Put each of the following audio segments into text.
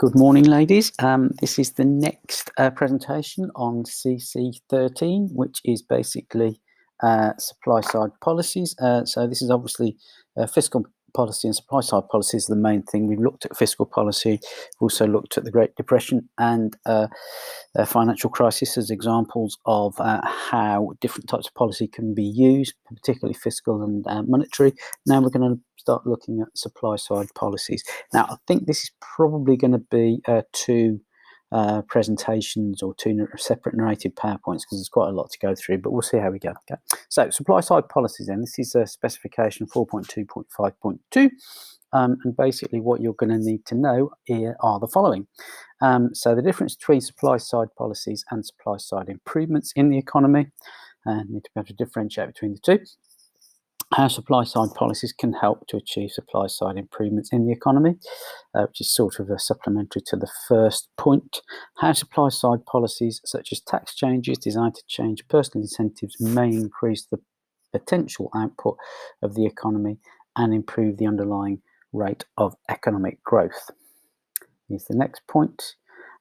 Good morning, ladies. This is the next presentation on CC13, which is basically supply-side policies. So this is obviously fiscal policy and supply-side policy is the main thing. We've looked at fiscal policy, also looked at the Great Depression and financial crisis as examples of how different types of policy can be used, particularly fiscal and monetary. Now we're going to start looking at supply-side policies. Now, I think this is probably going to be two presentations or two separate narrated PowerPoints because there's quite a lot to go through, but we'll see how we go. Okay. So supply-side policies then, this is specification 4.2.5.2. And basically what you're going to need to know here are the following. So the difference between supply-side policies and supply-side improvements in the economy. Need to be able to differentiate between the two. How supply-side policies can help to achieve supply-side improvements in the economy, which is sort of a supplementary to the first point. How supply-side policies such as tax changes designed to change personal incentives may increase the potential output of the economy and improve the underlying rate of economic growth. Here's the next point.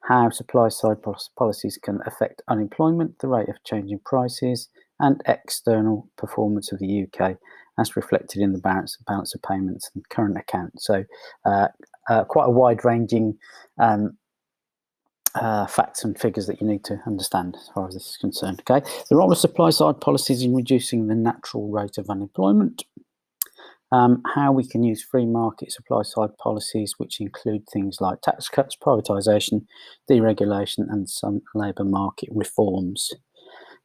How supply-side policies can affect unemployment, the rate of changing prices, and external performance of the UK, as reflected in the balance of payments and current account. So quite a wide-ranging facts and figures that you need to understand as far as this is concerned. Okay, the role of supply-side policies in reducing the natural rate of unemployment. How we can use free market supply-side policies, which include things like tax cuts, privatisation, deregulation, and some labour market reforms.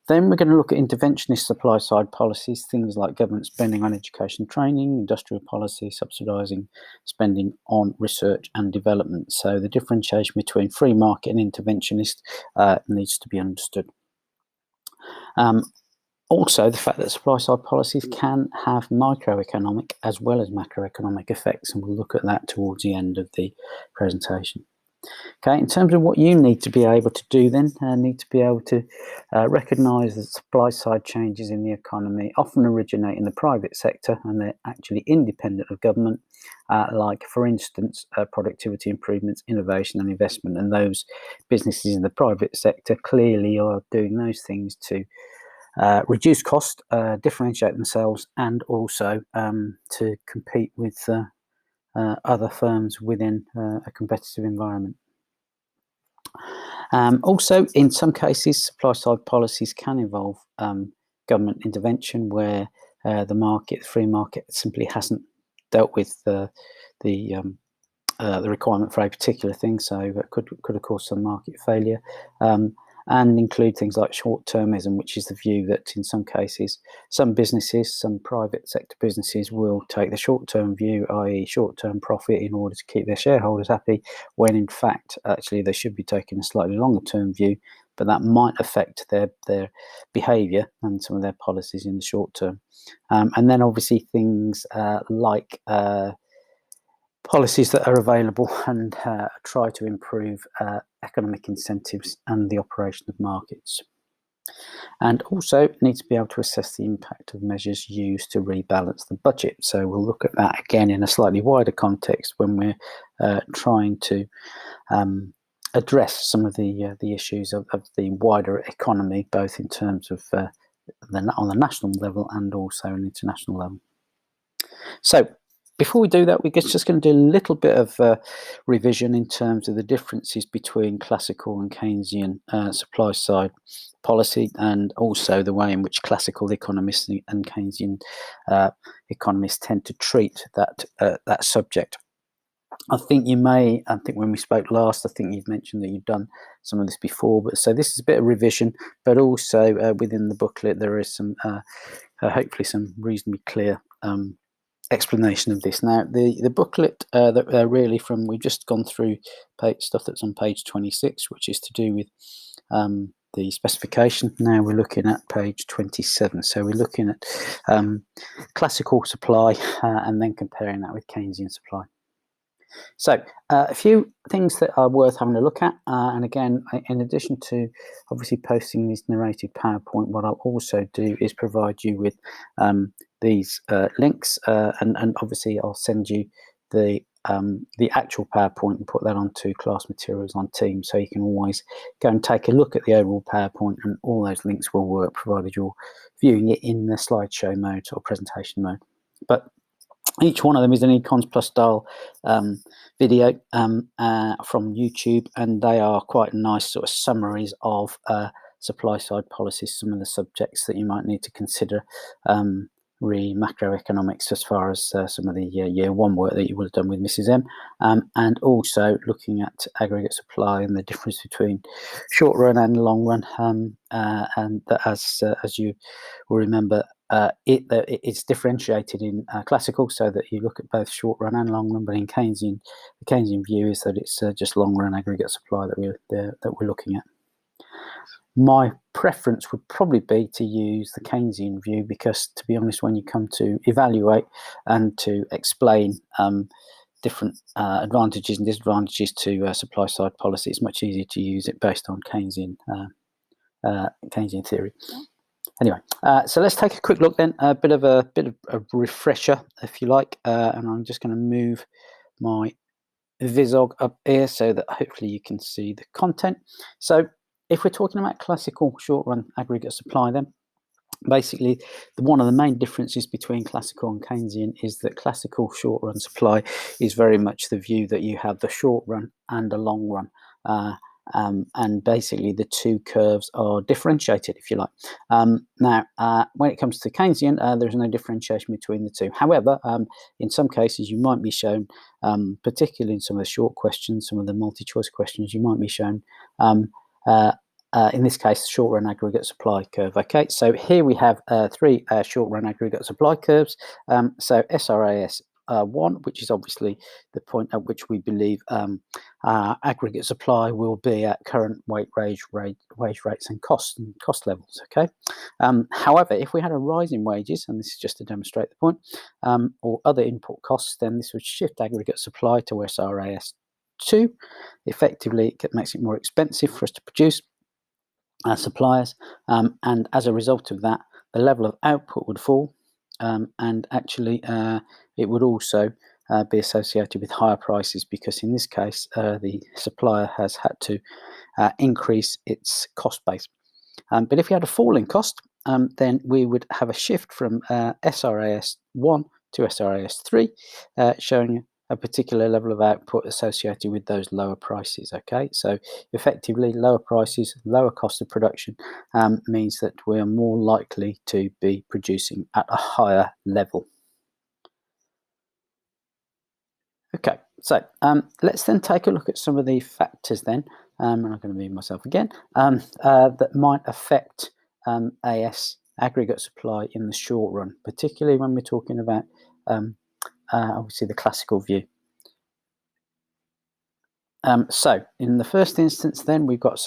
Then we're going to look at interventionist supply-side policies, things like government spending on education training, industrial policy, subsidising spending on research and development. So the differentiation between free market and interventionist needs to be understood. Also, the fact that supply-side policies can have microeconomic as well as macroeconomic effects, and we'll look at that towards the end of the presentation. Okay, in terms of what you need to be able to do then, need to be able to recognise that supply-side changes in the economy often originate in the private sector and they're actually independent of government, like, for instance, productivity improvements, innovation and investment. And those businesses in the private sector clearly are doing those things to reduce cost, differentiate themselves, and also to compete with other firms within a competitive environment. Also, in some cases, supply-side policies can involve government intervention where the free market simply hasn't dealt with the requirement for a particular thing, so that could have caused some market failure. And include things like short-termism, which is the view that in some cases, some businesses, some private sector businesses will take the short-term view, i.e. short-term profit, in order to keep their shareholders happy, when in fact, actually, they should be taking a slightly longer-term view, but that might affect their behaviour and some of their policies in the short term. And then obviously things like policies that are available and try to improve economic incentives and the operation of markets. And also need to be able to assess the impact of measures used to rebalance the budget. So we'll look at that again in a slightly wider context when we're trying to address some of the issues of the wider economy, both in terms of on the national level and also an international level. So before we do that, we're just going to do a little bit of revision in terms of the differences between classical and Keynesian supply-side policy, and also the way in which classical economists and Keynesian economists tend to treat that subject. I think when we spoke last, I think you've mentioned that you've done some of this before, but so this is a bit of revision, but also within the booklet there is some hopefully some reasonably clear explanation of this. Now, the booklet that really we've just gone through stuff that's on page 26, which is to do with the specification. Now we're looking at page 27. So we're looking at classical supply and then comparing that with Keynesian supply. So a few things that are worth having a look at, and again, in addition to obviously posting this narrated PowerPoint, what I'll also do is provide you with these links, and obviously I'll send you the the actual PowerPoint and put that onto class materials on Teams, so you can always go and take a look at the overall PowerPoint, and all those links will work provided you're viewing it in the slideshow mode or presentation mode. But each one of them is an Econs Plus style video from YouTube, and they are quite nice sort of summaries of supply side policies, some of the subjects that you might need to consider, re macroeconomics as far as some of the year one work that you would have done with Mrs. M, and also looking at aggregate supply and the difference between short run and long run, and that as you will remember, it's differentiated in classical, so that you look at both short run and long run, but in Keynesian, the Keynesian view is that it's just long run aggregate supply that we're looking at. My preference would probably be to use the Keynesian view, because, to be honest, when you come to evaluate and to explain different advantages and disadvantages to supply side policy, it's much easier to use it based on Keynesian theory. Anyway, so let's take a quick look then, a bit of a refresher, if you like, and I'm just going to move my Visog up here so that hopefully you can see the content. So if we're talking about classical short run aggregate supply, then basically one of the main differences between classical and Keynesian is that classical short run supply is very much the view that you have the short run and the long run, and basically the two curves are differentiated, if you like. Now, when it comes to Keynesian, there's no differentiation between the two. However, in some cases you might be shown, particularly in some of the short questions, some of the multi-choice questions, you might be shown in this case, short run aggregate supply curve. Okay, so here we have three short run aggregate supply curves. So SRAS 1, which is obviously the point at which we believe aggregate supply will be at current wage rates and cost levels. Okay. However, if we had a rise in wages, and this is just to demonstrate the point, or other input costs, then this would shift aggregate supply to SRAS 2. Effectively, it makes it more expensive for us to produce suppliers, and as a result of that, the level of output would fall, and actually it would also be associated with higher prices, because in this case the supplier has had to increase its cost base. But if you had a fall in cost, then we would have a shift from SRAS 1 to SRAS 3, showing a particular level of output associated with those lower prices. Okay, so effectively lower prices, lower cost of production means that we are more likely to be producing at a higher level. Okay, so let's then take a look at some of the factors then, and I'm going to move myself again, that might affect AS aggregate supply in the short run, particularly when we're talking about obviously the classical view. So in the first instance, then we've got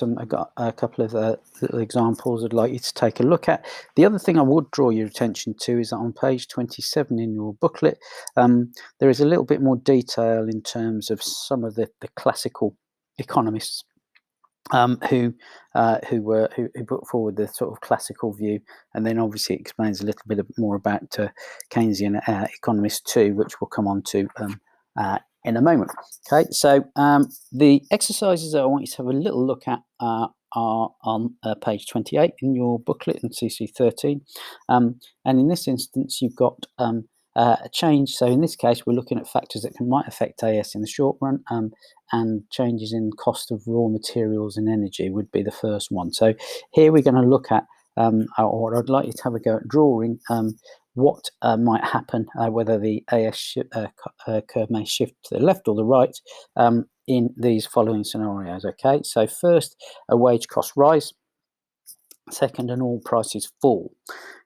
a couple of little examples I'd like you to take a look at. The other thing I would draw your attention to is that on page 27 in your booklet, there is a little bit more detail in terms of some of the classical economists who put forward the sort of classical view, and then obviously it explains a little bit more about Keynesian economists too, which we'll come on to in a moment. Okay, so the exercises that I want you to have a little look at are on page 28 in your booklet in CC13, and in this instance you've got a change. So in this case we're looking at factors that might affect AS in the short run, and changes in cost of raw materials and energy would be the first one. So here we're going to look at, or I'd like you to have a go at drawing what might happen, whether the AS curve may shift to the left or the right in these following scenarios. Okay, so first, a wage cost rise. Second, and all prices fall.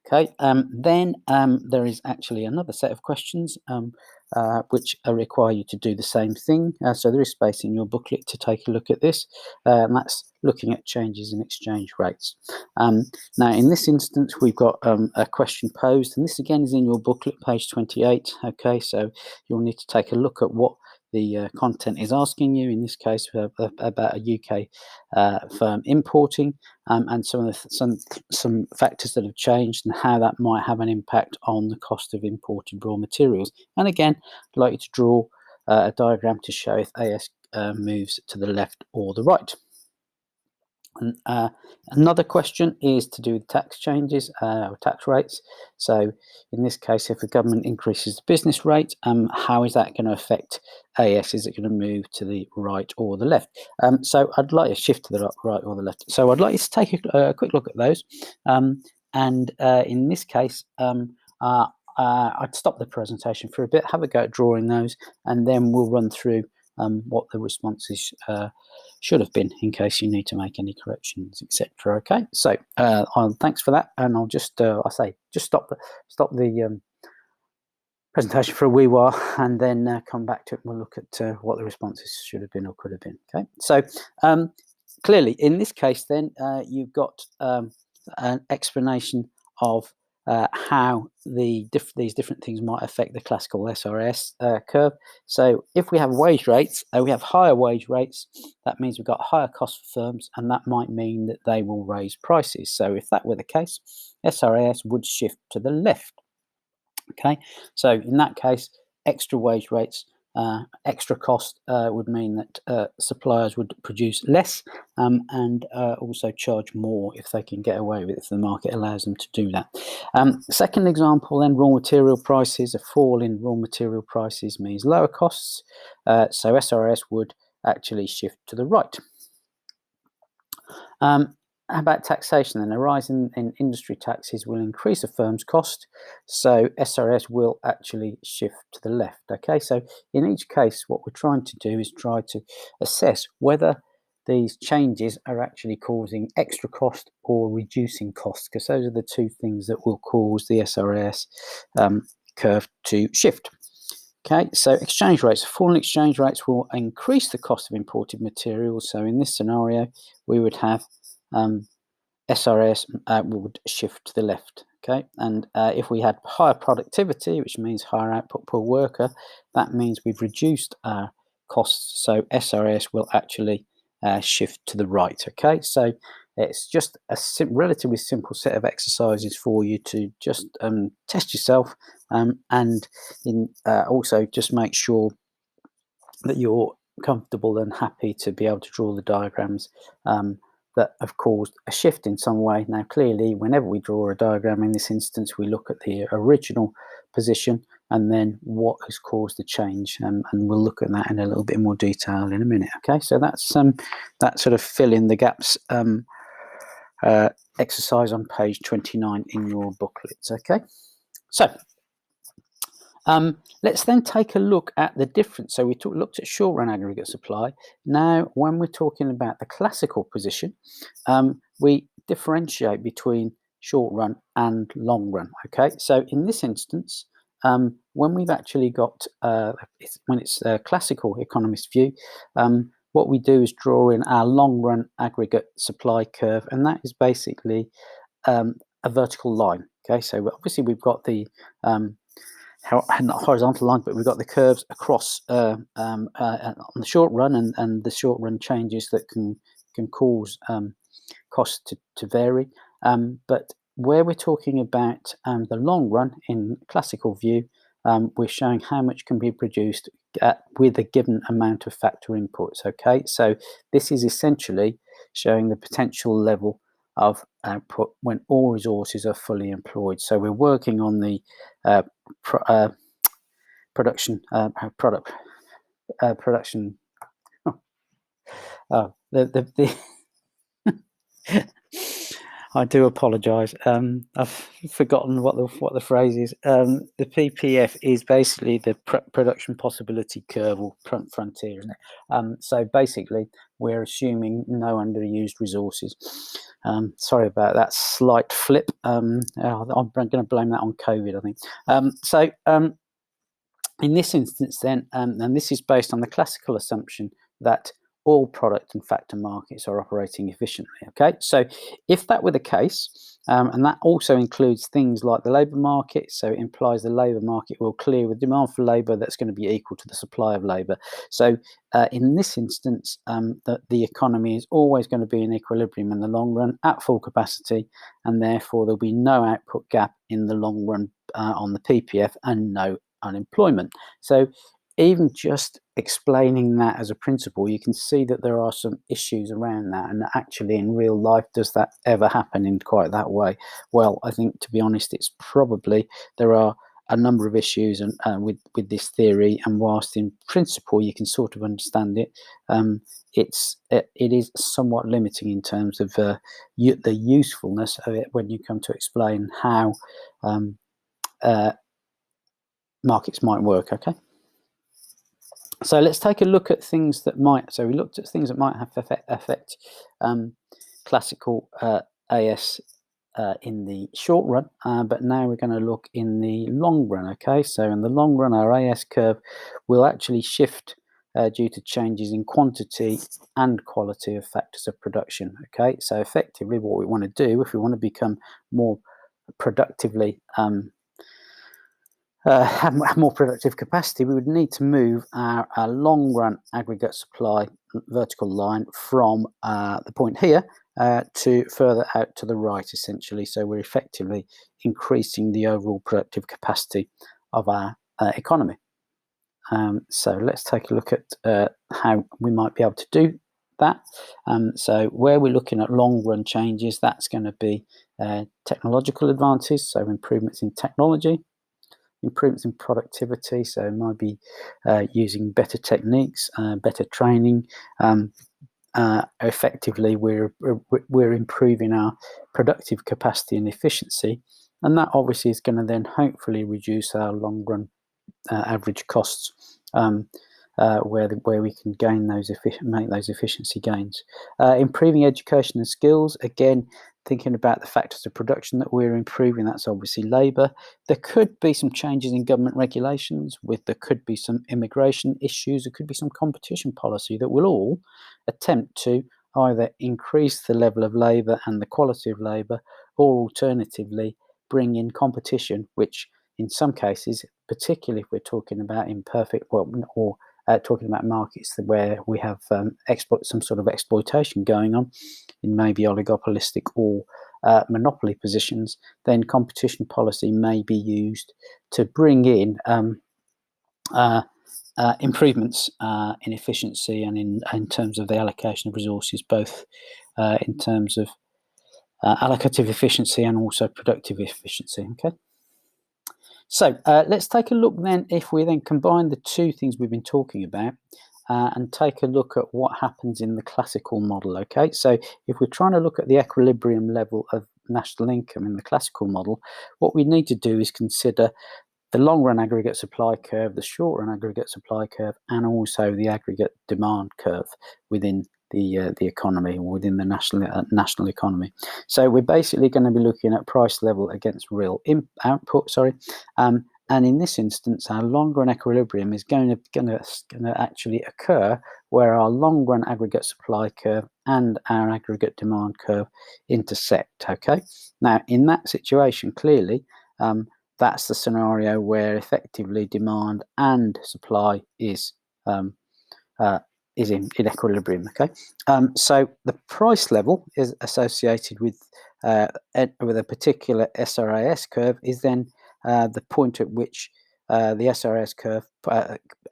Okay, then there is actually another set of questions which require you to do the same thing. So there is space in your booklet to take a look at this, and that's looking at changes in exchange rates. Now, in this instance, we've got a question posed, and this again is in your booklet, page 28. Okay, so you'll need to take a look at what the content is asking you, in this case about a UK firm importing, and some factors that have changed and how that might have an impact on the cost of imported raw materials. And again, I'd like you to draw a diagram to show if AS moves to the left or the right. And, another question is to do with tax changes or tax rates. So in this case, if the government increases the business rate, how is that going to affect AS? Is it going to move to the right or the left? So I'd like to shift to the right or the left. So I'd like you to take a quick look at those. And in this case, I'd stop the presentation for a bit, have a go at drawing those, and then we'll run through what the responses should have been in case you need to make any corrections, etc. Okay, so thanks for that, and I'll just just stop the presentation for a wee while, and then come back to it. And we'll look at what the responses should have been or could have been. Okay, so clearly in this case, then you've got an explanation of how these different things might affect the classical SRS curve. So if we have wage rates, we have higher wage rates, that means we've got higher costs for firms, and that might mean that they will raise prices. So if that were the case, SRS would shift to the left. Okay, so in that case, extra wage rates, extra cost would mean that suppliers would produce less and also charge more if they can get away with it, if the market allows them to do that. Second example, then, raw material prices. A fall in raw material prices means lower costs, so SRS would actually shift to the right. How about taxation then? A rise in industry taxes will increase a firm's cost, so SRS will actually shift to the left. Okay, so in each case, what we're trying to do is try to assess whether these changes are actually causing extra cost or reducing cost, because those are the two things that will cause the SRS curve to shift. Okay, so exchange rates. Falling exchange rates will increase the cost of imported materials. So in this scenario, we would have SRS would shift to the left. Okay, and if we had higher productivity, which means higher output per worker, that means we've reduced our costs. So SRS will actually shift to the right. Okay, so it's just a relatively simple set of exercises for you to just test yourself and also just make sure that you're comfortable and happy to be able to draw the diagrams that have caused a shift in some way. Now, clearly, whenever we draw a diagram in this instance, we look at the original position and then what has caused the change, and we'll look at that in a little bit more detail in a minute. Okay, so that's that sort of fill in the gaps exercise on page 29 in your booklets. Okay, so let's then take a look at the difference. So we looked at short-run aggregate supply. Now, when we're talking about the classical position, we differentiate between short-run and long-run. Okay, so in this instance, when we've actually got when it's a classical economist view, what we do is draw in our long-run aggregate supply curve, and that is basically a vertical line. Okay, so obviously we've got the not horizontal line, but we've got the curves across on the short run, and the short run changes that can cause costs to vary. But where we're talking about the long run in classical view, we're showing how much can be produced with a given amount of factor inputs. Okay, so this is essentially showing the potential level of output when all resources are fully employed. So we're working on the production. I do apologise. I've forgotten what the phrase is. The PPF is basically the production possibility curve, or frontier, isn't it? So basically, we're assuming no underused resources. Sorry about that slight flip. I'm going to blame that on COVID, I think. In this instance, then, and this is based on the classical assumption that all product and factor markets are operating efficiently. Okay, so if that were the case, and that also includes things like the labour market, so it implies the labour market will clear with demand for labour that's going to be equal to the supply of labour. So in this instance, the economy is always going to be in equilibrium in the long run at full capacity, and therefore there'll be no output gap in the long run on the PPF and no unemployment. So even just explaining that as a principle, you can see that there are some issues around that, and actually in real life, does that ever happen in quite that way? Well, I think, to be honest, it's probably, there are a number of issues and with this theory, and whilst in principle you can sort of understand it, it is somewhat limiting in terms of the usefulness of it when you come to explain how markets might work. Okay. So let's take a look at things that might. So we looked at things that might have affect classical AS in the short run, but now we're going to look in the long run. Okay, so in the long run, our AS curve will actually shift due to changes in quantity and quality of factors of production. Okay, so effectively, what we want to do, if we want to become more productively have more productive capacity, we would need to move our long run aggregate supply vertical line from the point here to further out to the right, essentially. So we're effectively increasing the overall productive capacity of our economy. So let's take a look at how we might be able to do that. So where we're looking at long run changes, that's going to be technological advances, so improvements in technology, improvements in productivity, so it might be using better techniques, better training. Effectively, we're improving our productive capacity and efficiency, and that obviously is going to then hopefully reduce our long run average costs, where we can gain those make those efficiency gains. Improving education and skills, again, thinking about the factors of production that we're improving, that's obviously labour. There could be some changes in government regulations, there could be some immigration issues, there could be some competition policy that will all attempt to either increase the level of labour and the quality of labour, or alternatively bring in competition, which in some cases, particularly if we're talking about imperfect, or talking about markets where we have some sort of exploitation going on in maybe oligopolistic or monopoly positions, then competition policy may be used to bring in improvements in efficiency and in terms of the allocation of resources, both in terms of allocative efficiency and also productive efficiency. Okay. So let's take a look then, if we then combine the two things we've been talking about and take a look at what happens in the classical model. Okay, so if we're trying to look at the equilibrium level of national income in the classical model, what we need to do is consider the long run aggregate supply curve, the short run aggregate supply curve, and also the aggregate demand curve within the economy, or within the national economy. So we're basically going to be looking at price level against real output. And in this instance, our long run equilibrium is going to actually occur where our long run aggregate supply curve and our aggregate demand curve intersect. Okay. Now, in that situation, clearly, that's the scenario where effectively demand and supply is in equilibrium. Okay, so the price level is associated with a particular SRAS curve, is then the point at which the SRAS curve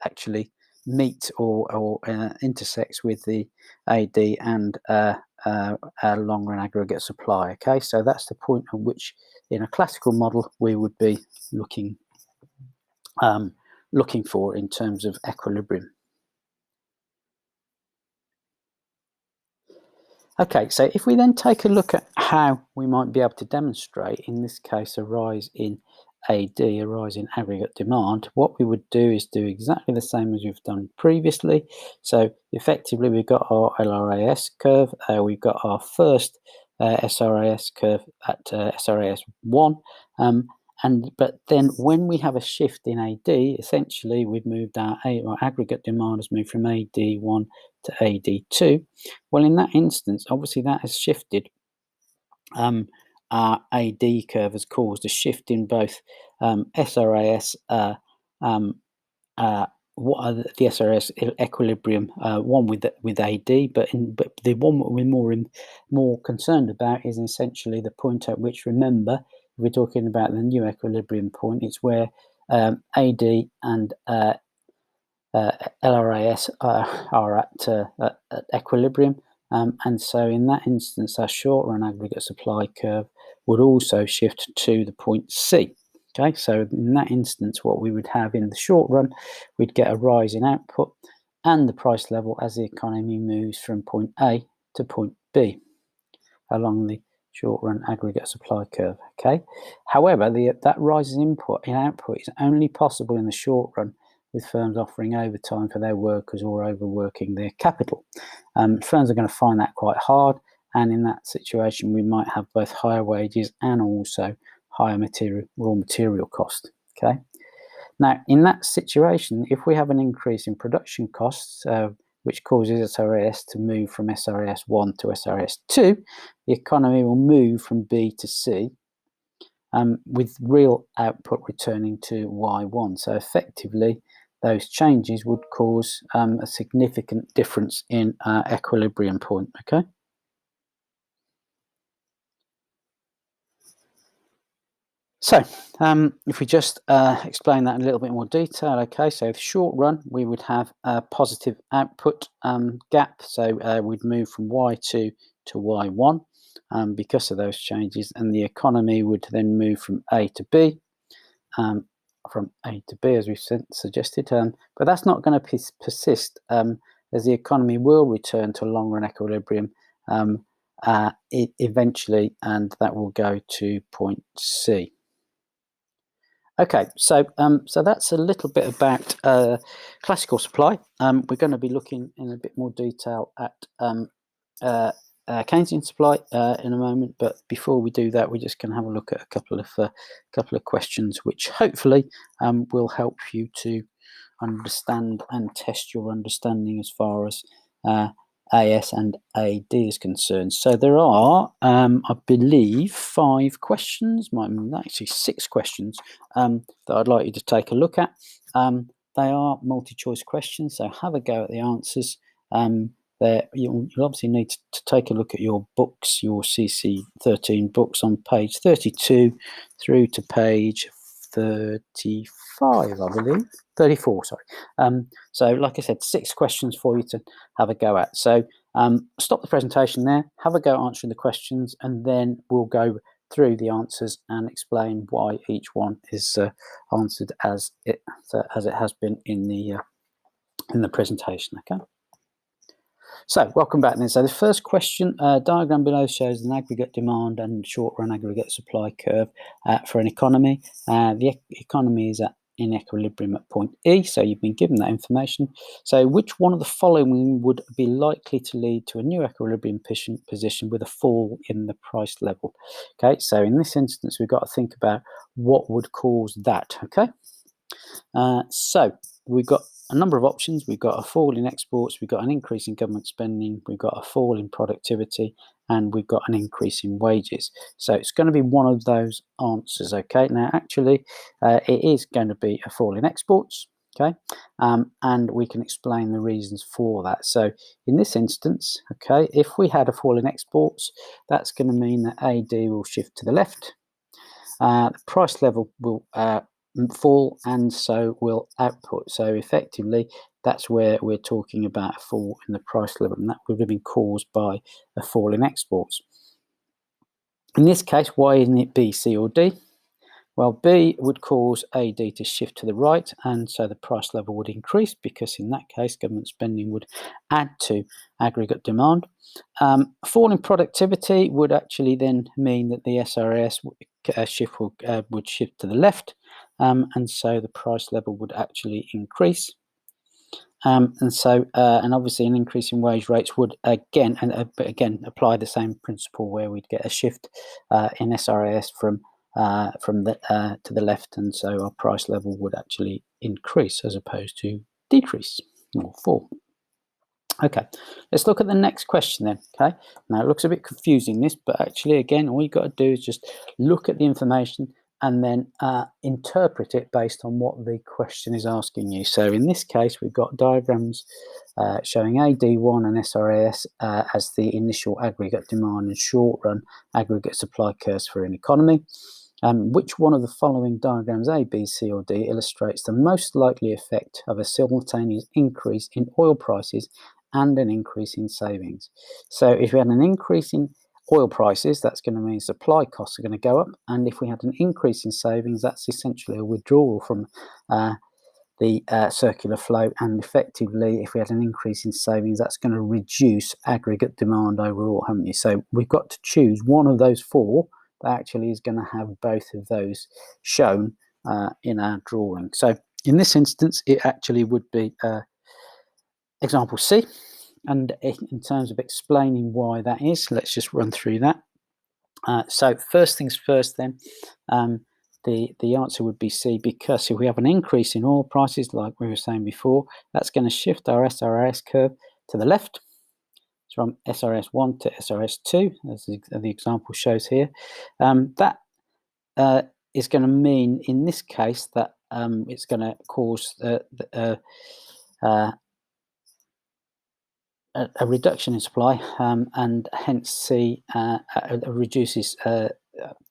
actually meets or intersects with the AD and long run aggregate supply. Okay, so that's the point at which, in a classical model, we would be looking for in terms of equilibrium. Okay, so if we then take a look at how we might be able to demonstrate, in this case, a rise in AD, a rise in aggregate demand, what we would do is do exactly the same as we've done previously. So effectively, we've got our LRAS curve, we've got our first SRAS curve at SRAS 1, but then when we have a shift in AD, essentially we've moved our aggregate demand has moved from AD1 to AD2. Well, in that instance, obviously that has shifted. Our AD curve has caused a shift in both SRAS, what are the SRS equilibrium, one with AD, but the one that we're more concerned about is essentially the point at which, remember, we're talking about the new equilibrium point. It's where AD and LRAS are at equilibrium, and so in that instance our short run aggregate supply curve would also shift to the point C. Okay, so in that instance what we would have in the short run, we'd get a rise in output and the price level as the economy moves from point A to point B along the short run aggregate supply curve. Okay, however, that rise in output is only possible in the short run with firms offering overtime for their workers or overworking their capital. Firms are going to find that quite hard, and in that situation we might have both higher wages and also higher raw material cost. Okay, now in that situation, if we have an increase in production costs, which causes SRAS to move from SRAS 1 to SRAS 2, the economy will move from B to C, with real output returning to Y1. So effectively, those changes would cause a significant difference in equilibrium point. Okay. So, if we just explain that in a little bit more detail, okay, so the short run, we would have a positive output gap, so we'd move from Y2 to Y1 because of those changes, and the economy would then move from A to B, as we've suggested, but that's not going to persist, as the economy will return to long run equilibrium eventually, and that will go to point C. Okay, so that's a little bit about classical supply. We're going to be looking in a bit more detail at Keynesian supply in a moment, but before we do that, we're just going to have a look at a couple of questions, which hopefully will help you to understand and test your understanding as far as AS and AD is concerned. So there are, I believe, 5 questions, actually 6 questions that I'd like you to take a look at. They are multi-choice questions, so have a go at the answers. You'll obviously need to take a look at your books, your CC13 books on page 32 through to page 35, I believe. 34, sorry. So like I said, 6 questions for you to have a go at. So stop the presentation there, have a go at answering the questions, and then we'll go through the answers and explain why each one is answered as it has been in the presentation. Okay. So welcome back then. So the first question, diagram below shows an aggregate demand and short-run aggregate supply curve for an economy. The economy is in equilibrium at point E, so you've been given that information. So which one of the following would be likely to lead to a new equilibrium position with a fall in the price level? Okay, so in this instance, we've got to think about what would cause that. Okay, so we've got a number of options. We've got a fall in exports, we've got an increase in government spending, we've got a fall in productivity, and we've got an increase in wages. So it's going to be one of those answers. Okay, now actually it is going to be a fall in exports. Okay, and we can explain the reasons for that. So in this instance, okay, if we had a fall in exports, that's going to mean that AD will shift to the left. The price level will fall, and so will output. So effectively, that's where we're talking about a fall in the price level, and that would have been caused by a fall in exports. In this case, why isn't it B, C, or D? Well, B would cause AD to shift to the right, and so the price level would increase, because in that case, government spending would add to aggregate demand. Fall in productivity would actually then mean that the SRAS would shift to the left, and so the price level would actually increase. And obviously an increase in wage rates would again apply the same principle, where we'd get a shift in SRAS from to the left, and so our price level would actually increase as opposed to decrease or fall. Okay, let's look at the next question then. Okay, now it looks a bit confusing, this, but actually, again, all you've got to do is just look at the information and then interpret it based on what the question is asking you. So in this case, we've got diagrams showing AD1 and SRAS as the initial aggregate demand and short-run aggregate supply curves for an economy. Which one of the following diagrams A, B, C, or D illustrates the most likely effect of a simultaneous increase in oil prices and an increase in savings? So if we had an increase in oil prices, that's going to mean supply costs are going to go up, and if we had an increase in savings, that's essentially a withdrawal from the circular flow, and effectively, if we had an increase in savings, that's going to reduce aggregate demand overall, haven't you? So we've got to choose one of those four that actually is going to have both of those shown in our drawing. So in this instance, it actually would be example C. And in terms of explaining why that is, let's just run through that. So first things first then, the answer would be C, because if we have an increase in oil prices, like we were saying before, that's going to shift our SRS curve to the left, from SRS1 to SRS2, as the example shows here. That is going to mean, in this case, that it's going to cause a reduction in supply, and hence C reduces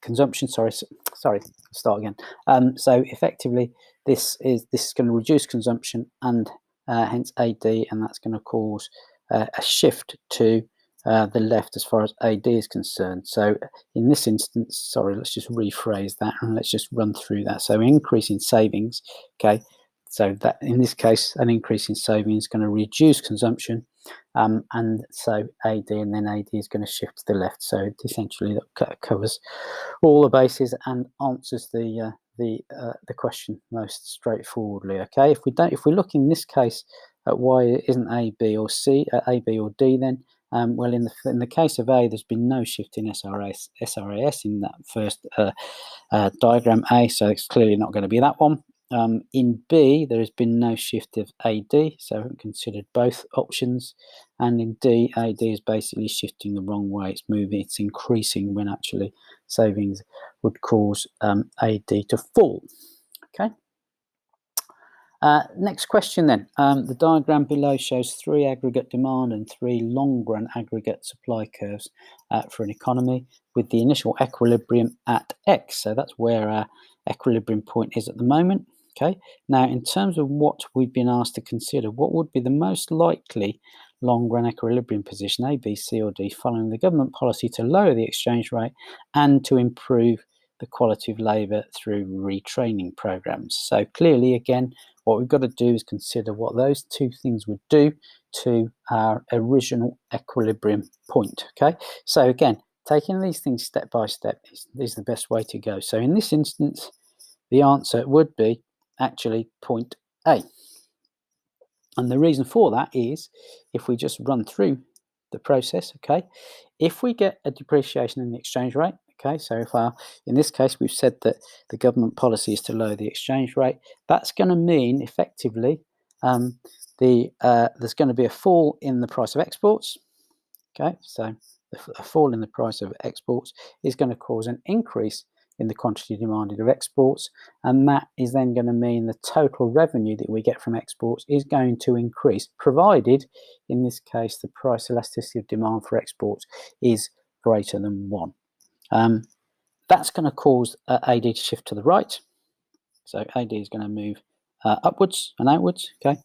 consumption. Sorry, start again. So effectively, this is going to reduce consumption, and hence AD, and that's going to cause a shift to the left as far as AD is concerned. So in this instance, sorry, let's just rephrase that and let's just run through that. So increase in savings, okay. So that in this case, an increase in savings is going to reduce consumption, and so AD, and then AD is going to shift to the left. So essentially, that covers all the bases and answers the question most straightforwardly. Okay, if we look in this case at why it isn't A, B, or C, A, B, or D, then well, in the case of A, there's been no shift in SRAS in that first diagram A, so it's clearly not going to be that one. In B, there has been no shift of AD, so I haven't considered both options. And in D, AD is basically shifting the wrong way. It's increasing when actually savings would cause AD to fall. Okay. Next question then. The diagram below shows 3 aggregate demand and 3 long-run aggregate supply curves for an economy with the initial equilibrium at X. So that's where our equilibrium point is at the moment. Okay. Now, in terms of what we've been asked to consider, what would be the most likely long-run equilibrium position, A, B, C, or D, following the government policy to lower the exchange rate and to improve the quality of labour through retraining programs? So clearly, again, what we've got to do is consider what those two things would do to our original equilibrium point. Okay, so again, taking these things step by step is the best way to go. So in this instance, the answer would be actually point A. And the reason for that is, if we just run through the process, okay, if we get a depreciation in the exchange rate, okay, so if in this case, we've said that the government policy is to lower the exchange rate, that's going to mean effectively there's going to be a fall in the price of exports, okay, so a fall in the price of exports is going to cause an increase in the quantity demanded of exports, and that is then going to mean the total revenue that we get from exports is going to increase, provided, in this case, the price elasticity of demand for exports is greater than 1. That's going to cause AD to shift to the right, so AD is going to move upwards and outwards, okay?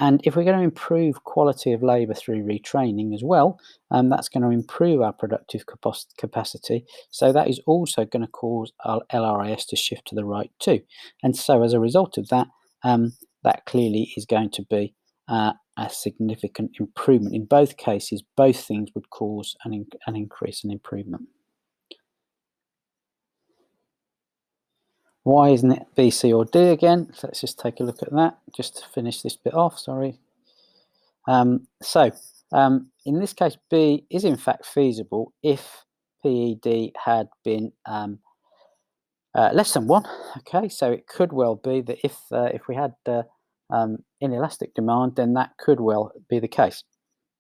And if we're going to improve quality of labour through retraining as well, that's going to improve our productive capacity. So that is also going to cause our LRAS to shift to the right too. And so as a result of that, that clearly is going to be a significant improvement. In both cases, both things would cause an increase in improvement. Why isn't it B, C, or D again? So let's just take a look at that, just to finish this bit off, sorry. In this case, B is in fact feasible if PED had been less than 1. Okay, so it could well be that if we had inelastic demand, then that could well be the case.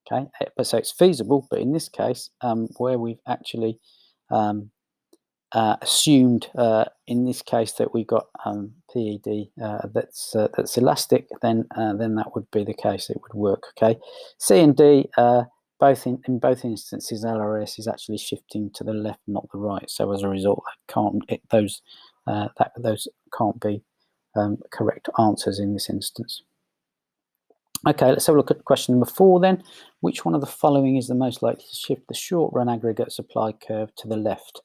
Okay, but so it's feasible, but in this case, where we've actually assumed in this case that we got PED that's elastic, then that would be the case. It would work. Okay, C and D in both instances, LRS is actually shifting to the left, not the right. So as a result, those can't be correct answers in this instance. Okay, let's have a look at question number 4 then. Which one of the following is the most likely to shift the short-run aggregate supply curve to the left?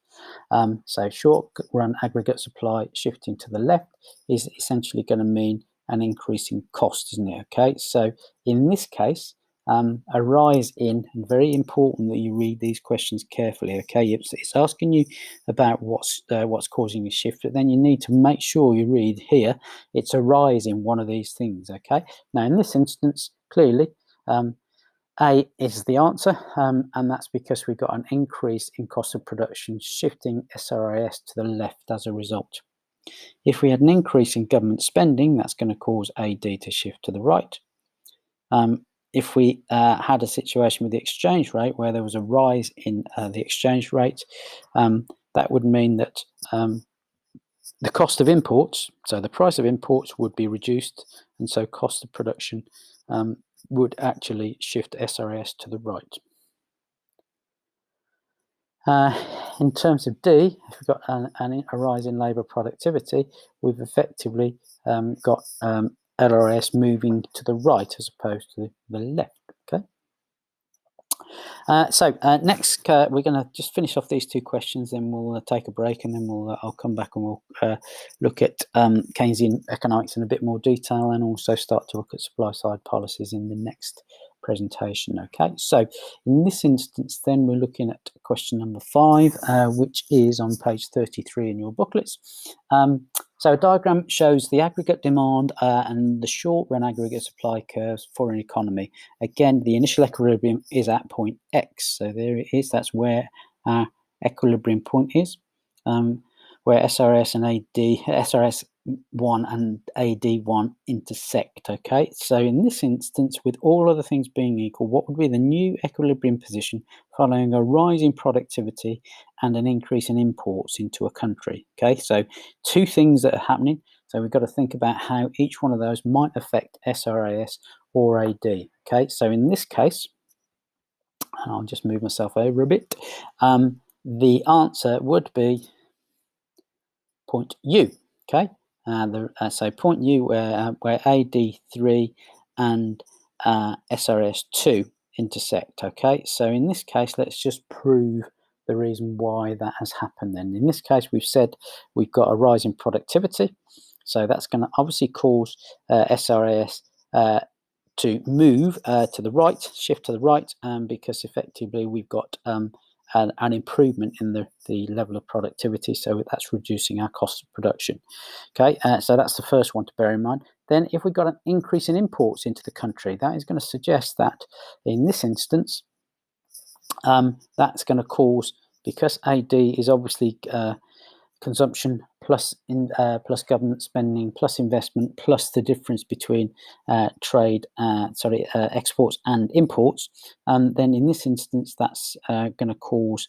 So short-run aggregate supply shifting to the left is essentially going to mean an increase in cost, isn't it? Okay, so in this case, a rise in, and very important that you read these questions carefully. Okay, it's asking you about what's causing a shift, but then you need to make sure you read here. It's a rise in one of these things. Okay, now in this instance, clearly, A is the answer, and that's because we've got an increase in cost of production, shifting SRIS to the left as a result. If we had an increase in government spending, that's going to cause AD to shift to the right. If we had a situation with the exchange rate where there was a rise in the exchange rate, that would mean that the cost of imports, so the price of imports, would be reduced, and so cost of production would actually shift SRS to the right. In terms of D, if we've got a rise in labour productivity, we've effectively got LRS moving to the right as opposed to the left. Okay. Next, we're going to just finish off these two questions, then we'll take a break, and then I'll come back and we'll look at Keynesian economics in a bit more detail, and also start to look at supply-side policies in the next presentation. Okay, so in this instance, then we're looking at question number 5, which is on page 33 in your booklets. So a diagram shows the aggregate demand and the short-run aggregate supply curves for an economy. Again, the initial equilibrium is at point X. So there it is. That's where our equilibrium point is, where SRS and SRS1 and AD1 intersect. Okay, so in this instance, with all other things being equal, what would be the new equilibrium position following a rise in productivity and an increase in imports into a country? Okay, so two things that are happening. So we've got to think about how each one of those might affect SRAS or AD. Okay, so in this case, and I'll just move myself over a bit, the answer would be point U. Okay, so point U where AD3 and SRS2 intersect. Okay, so in this case, let's just prove the reason why that has happened. Then in this case, we've said we've got a rise in productivity, so that's going to obviously cause SRS to move to the right, shift to the right, because effectively we've got an improvement in the level of productivity, so that's reducing our cost of production. Okay, so that's the first one to bear in mind. Then if we've got an increase in imports into the country, that is going to suggest that in this instance, that's going to cause, because AD is obviously consumption plus government spending plus investment plus the difference between exports and imports, then in this instance that's going to cause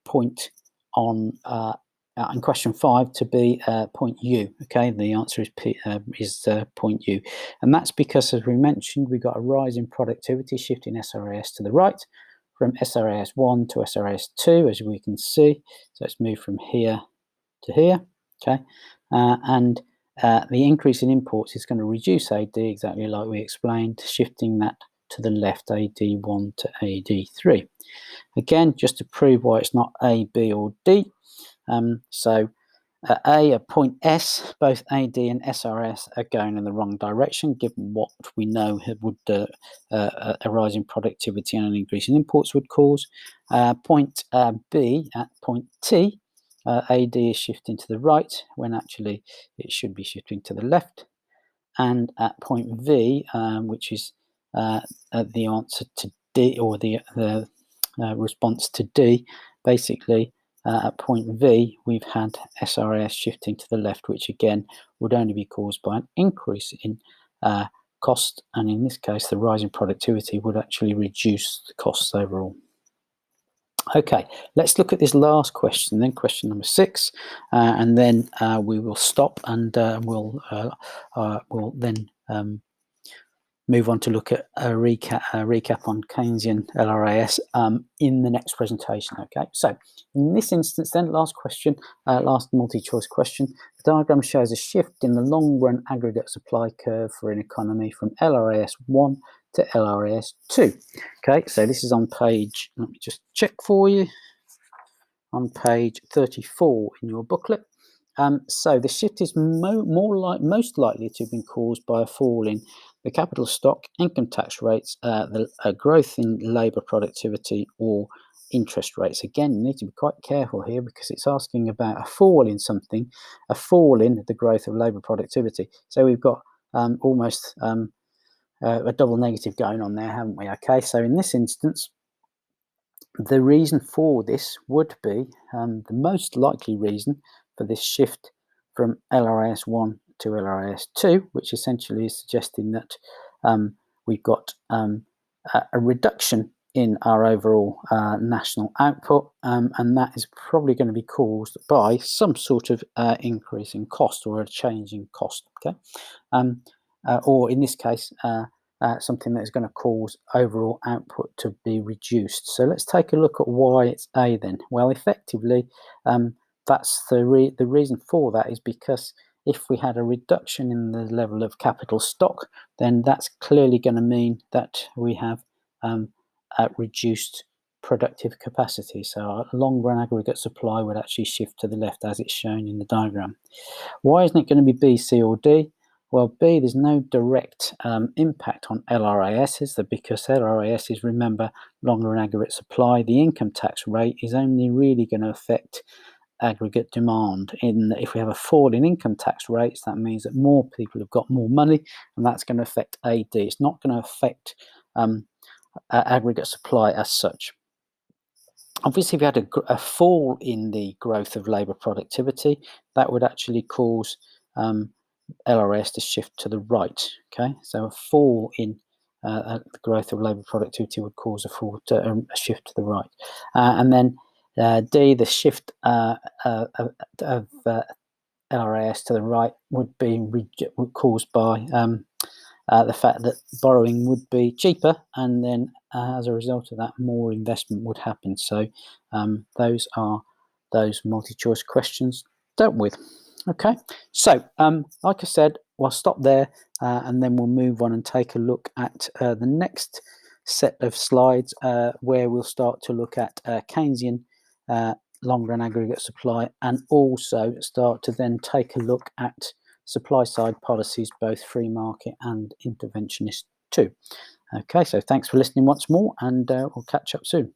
point on in question 5 to be point U. Okay, the answer is point U, and that's because, as we mentioned, we got a rise in productivity shifting SRAS to the right from SRAS1 to SRAS2, as we can see. So it's moved from here to here. Okay, and the increase in imports is going to reduce AD, exactly like we explained, shifting that to the left, AD1 to AD3. Again, just to prove why it's not A, B, or D. So A at point S, both AD and SRS are going in the wrong direction, given what we know would a rise in productivity and an increase in imports would cause. Point B at point T, AD is shifting to the right when actually it should be shifting to the left. And at point V, which is the answer to D, or the response to D, basically at point V, we've had SRS shifting to the left, which again would only be caused by an increase in cost, and in this case the rise in productivity would actually reduce the costs overall. Okay, let's look at this last question, then question number 6, and then we will stop, and we'll then move on to look at a recap on Keynesian LRAS in the next presentation. Okay, so in this instance then, last question, last multi-choice question. The diagram shows a shift in the long-run aggregate supply curve for an economy from LRAS 1 to LRAS 2. Okay, so this is on page, let me just check for you, on page 34 in your booklet. So the shift is most likely to have been caused by a fall in the capital stock, income tax rates, a growth in labour productivity, or interest rates. Again, you need to be quite careful here because it's asking about a fall in something, a fall in the growth of labour productivity. So we've got almost a double negative going on there, haven't we? Okay, so in this instance, the reason for this would be, the most likely reason for this shift from LRAS 1 to LRAS 2, which essentially is suggesting that we've got a reduction in our overall national output, and that is probably going to be caused by some sort of increase in cost or a change in cost, okay? Or in this case, something that is going to cause overall output to be reduced. So let's take a look at why it's A then. Well, effectively, that's the reason for that is because if we had a reduction in the level of capital stock, then that's clearly going to mean that we have reduced productive capacity. So our long-run aggregate supply would actually shift to the left as it's shown in the diagram. Why isn't it going to be B, C, or D? Well, B, there's no direct impact on LRASs, because LRASs, remember, longer run aggregate supply. The income tax rate is only really going to affect aggregate demand. If we have a fall in income tax rates, that means that more people have got more money, and that's going to affect AD. It's not going to affect aggregate supply as such. Obviously, if we had a fall in the growth of labour productivity, that would actually cause LRAS to shift to the right. Okay, so a fall in the growth of labour productivity would cause a shift to the right, and then D, the shift of LRAS to the right would be caused by the fact that borrowing would be cheaper, and then as a result of that, more investment would happen. So those are those multi-choice questions dealt with. Okay, so like I said, we'll stop there and then we'll move on and take a look at the next set of slides where we'll start to look at Keynesian long-run aggregate supply, and also start to then take a look at supply side policies, both free market and interventionist too. Okay, so thanks for listening once more, and we'll catch up soon.